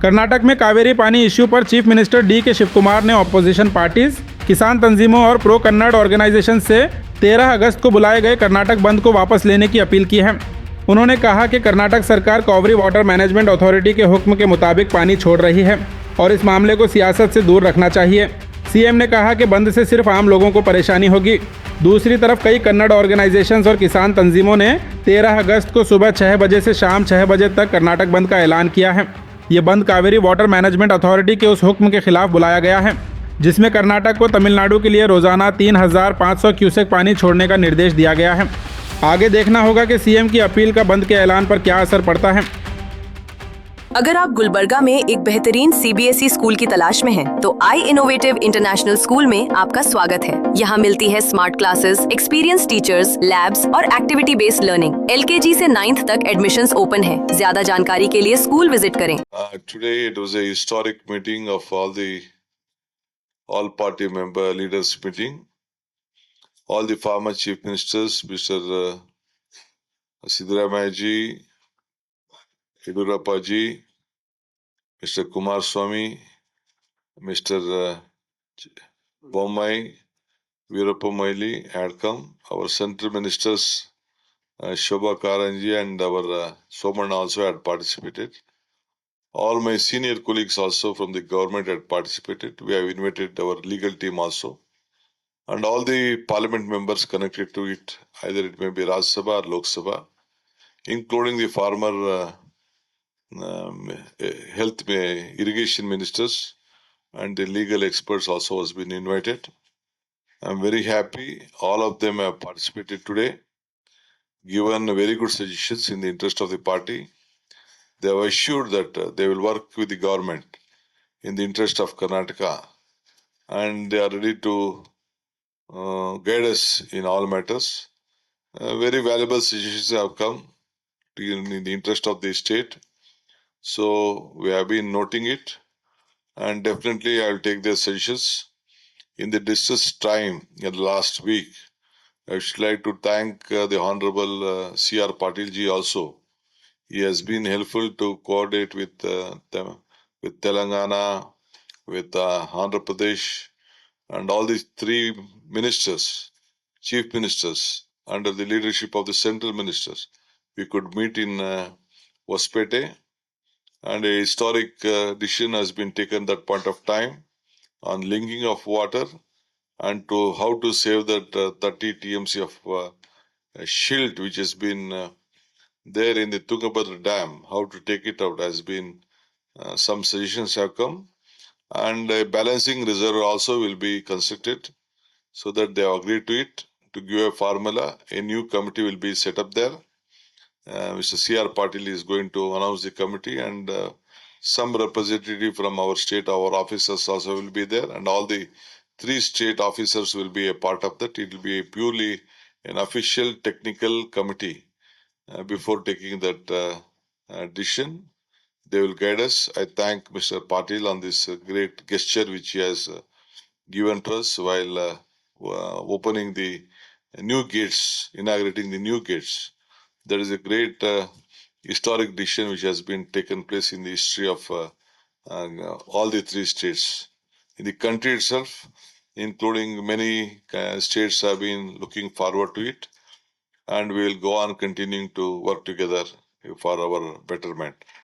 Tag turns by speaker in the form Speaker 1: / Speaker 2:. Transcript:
Speaker 1: कर्नाटक में कावेरी पानी इश्यू पर चीफ मिनिस्टर डी के शिवकुमार ने ऑपोजिशन पार्टीज, किसान तंजीमों और प्रो कन्नड़ ऑर्गेनाइजेशन से 13 अगस्त को बुलाए गए कर्नाटक बंद को वापस लेने की अपील की है। उन्होंने कहा कि कर्नाटक सरकार कावेरी वाटर मैनेजमेंट अथॉरिटी के हुक्म के मुताबिक पानी छोड़ रही है और इस मामले को सियासत से दूर रखना चाहिए। सीएम ने कहा कि बंद से सिर्फ आम लोगों को परेशानी होगी। दूसरी तरफ कई कन्नड़ ऑर्गेनाइजेशंस और किसान तंजीमों ने 13 अगस्त को सुबह 6 बजे से शाम 6 बजे तक कर्नाटक बंद का ऐलान किया है। ये बंद कावेरी वाटर मैनेजमेंट अथॉरिटी के उस हुक्म के खिलाफ बुलाया गया है जिसमें कर्नाटक को तमिलनाडु के लिए रोजाना 3,500 क्यूसेक पानी छोड़ने का निर्देश दिया गया है। आगे देखना होगा कि सीएम की अपील का बंद के ऐलान पर क्या असर पड़ता है।
Speaker 2: अगर आप गुलबर्गा में एक बेहतरीन सीबीएसई स्कूल की तलाश में हैं, तो आई इनोवेटिव इंटरनेशनल स्कूल में आपका स्वागत है। यहाँ मिलती है smart classes, experience teachers, labs और एक्टिविटी बेस्ड लर्निंग। एलकेजी से 9th तक एडमिशंस ओपन है। ज्यादा जानकारी के लिए स्कूल विजिट करें।
Speaker 3: Today it was a historic meeting of all party member leaders meeting. All the former chief ministers, Mr. Siddaramaiah ji, Yediyurappa ji, Mr. Kumaraswamy, Mr. Bommai, Veerappa Moily had come. Our central ministers, Shobha Karanji and our Soman also had participated. All my senior colleagues also from the government had participated. We have invited our legal team also. And all the parliament members connected to it, either it may be Rajya Sabha or Lok Sabha, including the former health irrigation ministers and the legal experts also has been invited. I'm very happy all of them have participated today, given very good suggestions in the interest of the party. They have assured that they will work with the government in the interest of Karnataka, and they are ready to guide us in all matters. Very valuable suggestions have come in the interest of the state. So we have been noting it, and definitely I will take their suggestions. In the distressed time in the last week, I should like to thank the Honorable C.R. Patil ji also. He has been helpful to coordinate with Telangana, with Andhra Pradesh, and all these three ministers, chief ministers, under the leadership of the central ministers. We could meet in Hospete, and a historic decision has been taken at that point of time on linking of water and to how to save that 30 TMC of shield which has been there in the Tungabhadra Dam. How to take it out has been some suggestions have come, and a balancing reserve also will be constructed, so that they have agreed to it. To give a formula, a new committee will be set up there. Mr. C.R. Patil is going to announce the committee, and some representative from our state, our officers also will be there, and all the 3 state officers will be a part of that. It will be purely an official technical committee. Before taking that decision, they will guide us. I thank Mr. Patil on this great gesture which he has given to us while opening the new gates, inaugurating the new gates. That is a great historic decision which has been taken place in the history of all the 3 states. In the country itself, including many states have been looking forward to it, and we will go on continuing to work together for our betterment.